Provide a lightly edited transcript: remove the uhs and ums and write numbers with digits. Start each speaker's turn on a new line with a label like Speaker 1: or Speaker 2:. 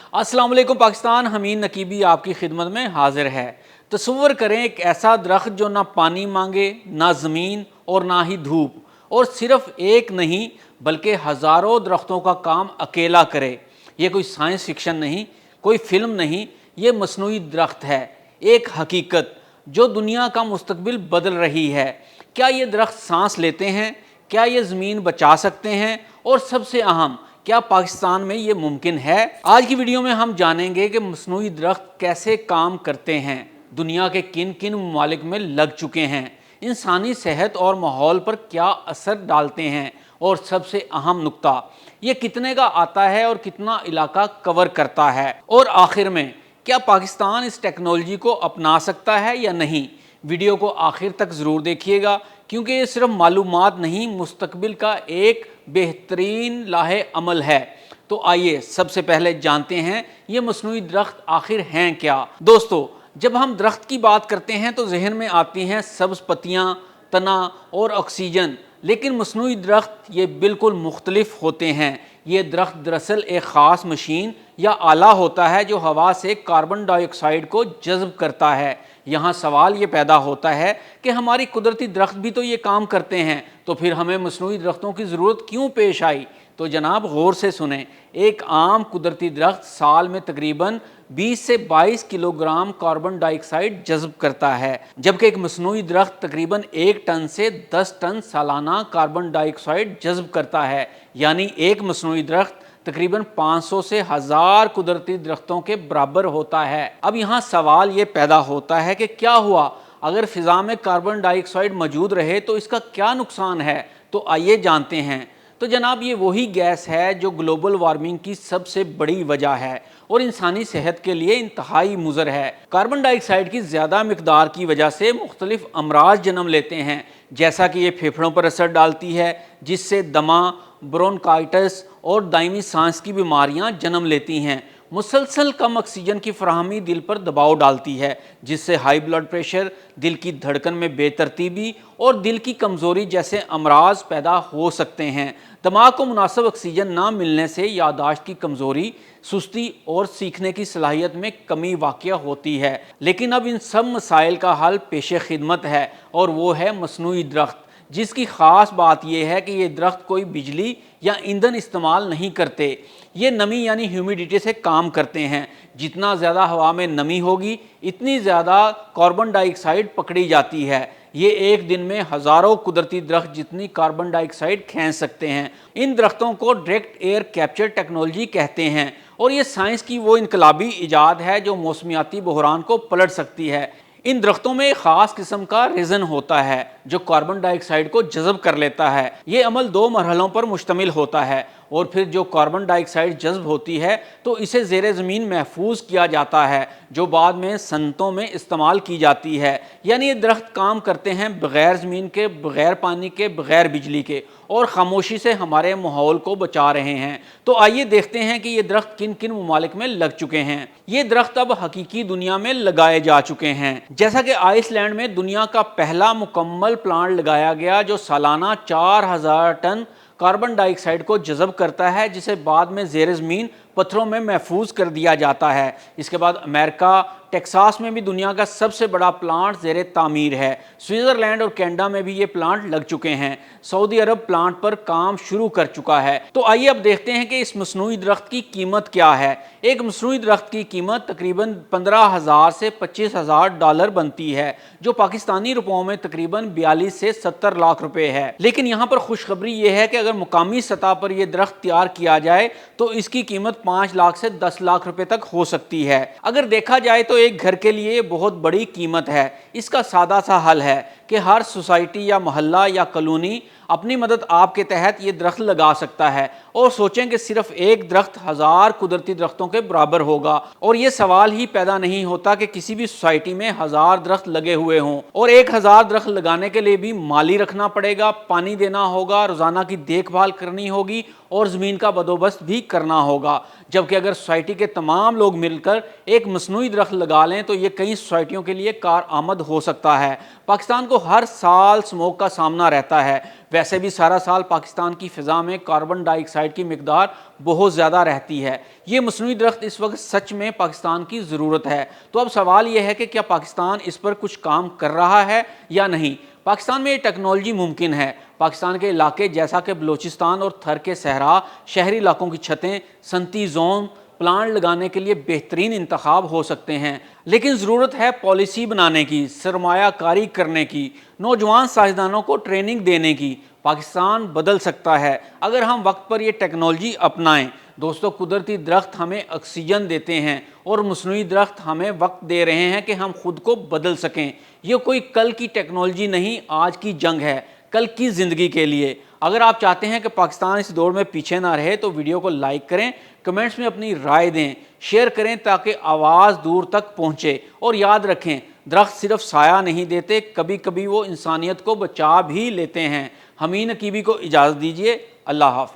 Speaker 1: अस्सलाम वालेकुम पाकिस्तान। हमीद नकीबी आपकी खिदमत में हाजिर है। तसव्वुर करें एक ऐसा दरख्त जो ना पानी मांगे, ना ज़मीन और ना ही धूप, और सिर्फ एक नहीं बल्कि हज़ारों दरख्तों का काम अकेला करे। ये कोई साइंस फिक्शन नहीं, कोई फिल्म नहीं, ये मसनूई दरख्त है, एक हकीकत जो दुनिया का मुस्तकबिल बदल रही है। क्या ये दरख्त सांस लेते हैं? क्या ये ज़मीन बचा सकते हैं? और सबसे अहम, क्या पाकिस्तान में ये मुमकिन है? आज की वीडियो में हम जानेंगे कि मसनूई दरख्त कैसे काम करते हैं, दुनिया के किन किन ममालिक में लग चुके हैं, इंसानी सेहत और माहौल पर क्या असर डालते हैं, और सबसे अहम नुक्ता, ये कितने का आता है और कितना इलाका कवर करता है, और आखिर में क्या पाकिस्तान इस टेक्नोलॉजी को अपना सकता है या नहीं। वीडियो को आखिर तक ज़रूर देखिएगा, क्योंकि ये सिर्फ मालूमात नहीं, मुस्तकबिल का एक बेहतरीन लाहे अमल है। तो आइए सबसे पहले जानते हैं ये मसनूई दरख्त आखिर हैं क्या। दोस्तों, जब हम दरख्त की बात करते हैं तो जहन में आती हैं सब्ज़ पत्तियाँ, तना और ऑक्सीजन, लेकिन मसनूई दरख्त ये बिल्कुल मुख्तलिफ होते हैं। ये दरख्त दरअसल एक ख़ास मशीन या आला होता है जो हवा से कार्बन डाइऑक्साइड को जज़्ब करता है। यहाँ सवाल ये पैदा होता है कि हमारी कुदरती दरख्त भी तो ये काम करते हैं, तो फिर हमें मसनूई दरख्तों की ज़रूरत क्यों पेश आई। तो जनाब गौर से सुने, एक आम कुदरती दरख्त साल में तकरीबन 20 से 22 किलोग्राम कार्बन डाइऑक्साइड जज़्ब करता है, जबकि एक मसनूई दरख्त तकरीबन 1 टन से 10 टन सालाना कार्बन डाइऑक्साइड जज़्ब करता है। यानी एक मसनूई दरख्त तकरीबन 500 से 1000 कुदरती दरख्तों के बराबर होता है। अब यहाँ सवाल ये पैदा होता है कि क्या हुआ अगर फ़िज़ा में कार्बन डाइऑक्साइड मौजूद रहे तो इसका क्या नुकसान है। तो आइए जानते हैं। तो जनाब, ये वही गैस है जो ग्लोबल वार्मिंग की सबसे बड़ी वजह है और इंसानी सेहत के लिए इंतहाई मुज़र है। कार्बन डाइऑक्साइड की ज़्यादा मिकदार की वजह से मुख्तलिफ अमराज जन्म लेते हैं, जैसा कि ये फेफड़ों पर असर डालती है, जिससे दमा, ब्रोंकाइटिस और दायमी सांस की बीमारियां जन्म लेती हैं। मुसलसल कम ऑक्सीजन की फराहमी दिल पर दबाव डालती है, जिससे हाई ब्लड प्रेशर, दिल की धड़कन में बेतरतीबी और दिल की कमज़ोरी जैसे अमराज पैदा हो सकते हैं। दिमाग को मुनासिब ऑक्सीजन ना मिलने से यादाश्त की कमज़ोरी, सुस्ती और सीखने की सलाहियत में कमी वाक़या होती है। लेकिन अब इन सब मसाइल का हल पेशे खिदमत है, और वो है मसनूई दरख्त, जिसकी ख़ास बात यह है कि ये दरख्त कोई बिजली या ईंधन इस्तेमाल नहीं करते। ये नमी यानी ह्यूमिडिटी से काम करते हैं। जितना ज़्यादा हवा में नमी होगी, इतनी ज़्यादा कार्बन डाइऑक्साइड पकड़ी जाती है। ये एक दिन में हज़ारों कुदरती दरख्त जितनी कार्बन डाइऑक्साइड खींच सकते हैं। इन दरख्तों को डायरेक्ट एयर कैप्चर टेक्नोलॉजी कहते हैं, और ये साइंस की वो इनकलाबी इजाद है जो मौसमियाती बहरान को पलट सकती है। इन दरख्तों में एक ख़ास किस्म का रेज़न होता है जो कार्बन डाइऑक्साइड को जज़्ब कर लेता है। ये अमल 2 मरहलों पर मुश्तमिल होता है, और फिर जो कार्बन डाइऑक्साइड जज़्ब होती है तो इसे ज़ेरे ज़मीन महफूज किया जाता है, जो बाद में सनतों में इस्तेमाल की जाती है। यानी ये दरख्त काम करते हैं बग़ैर ज़मीन के, बग़ैर पानी के, बग़ैर बिजली के, और खामोशी से हमारे माहौल को बचा रहे हैं। तो आइए देखते हैं कि ये दरख्त किन किन ममालिक में लग चुके हैं। ये दरख्त अब हकीकी दुनिया में लगाए जा चुके हैं, जैसा कि आइसलैंड में दुनिया का पहला मुकम्मल प्लांट लगाया गया जो सालाना 4000 टन कार्बन डाइऑक्साइड को जज़ब करता है, जिसे बाद में ज़ेरे ज़मीन पत्थरों में महफूज कर दिया जाता है। इसके बाद अमेरिका, टेक्सास में भी दुनिया का सबसे बड़ा प्लांट ज़ेरे तामीर है। स्विट्ज़रलैंड और कनाडा में भी ये प्लांट लग चुके हैं। सऊदी अरब प्लांट पर काम शुरू कर चुका है। तो आइए अब देखते हैं कि इस मसनूई दरख्त की कीमत क्या है। एक मसनूई दरख्त की कीमत तकरीबन 15,000 से 25,000 डॉलर बनती है, जो पाकिस्तानी रुपयों में तकरीबन 42 से 70 लाख रुपए है। लेकिन यहाँ पर खुशखबरी ये है कि अगर मुकामी सतह पर यह दरख्त तैयार किया जाए तो इसकी कीमत 5 लाख से 10 लाख रुपए तक हो सकती है। अगर देखा जाए तो एक घर के लिए बहुत बड़ी कीमत है। इसका सादा सा हल है कि हर सोसाइटी या मोहल्ला या कॉलोनी अपनी मदद आपके तहत ये दरख्त लगा सकता है, और सोचें कि सिर्फ एक दरख्त 1000 कुदरती दरख्तों के बराबर होगा। और ये सवाल ही पैदा नहीं होता कि किसी भी सोसाइटी में 1000 दरख्त लगे हुए हों, और 1000 दरख्त लगाने के लिए भी माली रखना पड़ेगा, पानी देना होगा, रोज़ाना की देखभाल करनी होगी, और ज़मीन का बंदोबस्त भी करना होगा। जबकि अगर सोसाइटी के तमाम लोग मिलकर एक मसनूई दरख्त लगा लें तो ये कई सोसाइटियों के लिए कार आमद हो सकता है। पाकिस्तान को हर साल स्मोक का सामना रहता है। ویسے بھی سارا سال پاکستان کی فضا میں کاربن ڈائی آکسائڈ کی مقدار بہت زیادہ رہتی ہے۔ یہ مصنوعی درخت اس وقت سچ میں پاکستان کی ضرورت ہے۔ تو اب سوال یہ ہے کہ کیا پاکستان اس پر کچھ کام کر رہا ہے یا نہیں؟ پاکستان میں یہ ٹیکنالوجی ممکن ہے۔ پاکستان کے علاقے جیسا کہ بلوچستان اور تھر کے صحرا، شہری علاقوں کی چھتیں صنعتی زون پلانٹ لگانے کے لیے بہترین انتخاب ہو سکتے ہیں، لیکن ضرورت ہے پالیسی بنانے کی، سرمایہ کاری کرنے کی، نوجوان سائنسدانوں کو ٹریننگ دینے کی۔ پاکستان بدل سکتا ہے اگر ہم وقت پر یہ ٹیکنالوجی اپنائیں۔ دوستو، قدرتی درخت ہمیں آکسیجن دیتے ہیں اور مصنوعی درخت ہمیں وقت دے رہے ہیں کہ ہم خود کو بدل سکیں۔ یہ کوئی کل کی ٹیکنالوجی نہیں، آج کی جنگ ہے، کل کی زندگی کے لیے۔ اگر آپ چاہتے ہیں کہ پاکستان اس دوڑ میں پیچھے نہ رہے تو ویڈیو کو لائک کریں، کمنٹس میں اپنی رائے دیں، شیئر کریں تاکہ آواز دور تک پہنچے، اور یاد رکھیں درخت صرف سایہ نہیں دیتے، کبھی کبھی وہ انسانیت کو بچا بھی لیتے ہیں۔ حمید نقیبی کو اجازت دیجیے، اللہ حافظ۔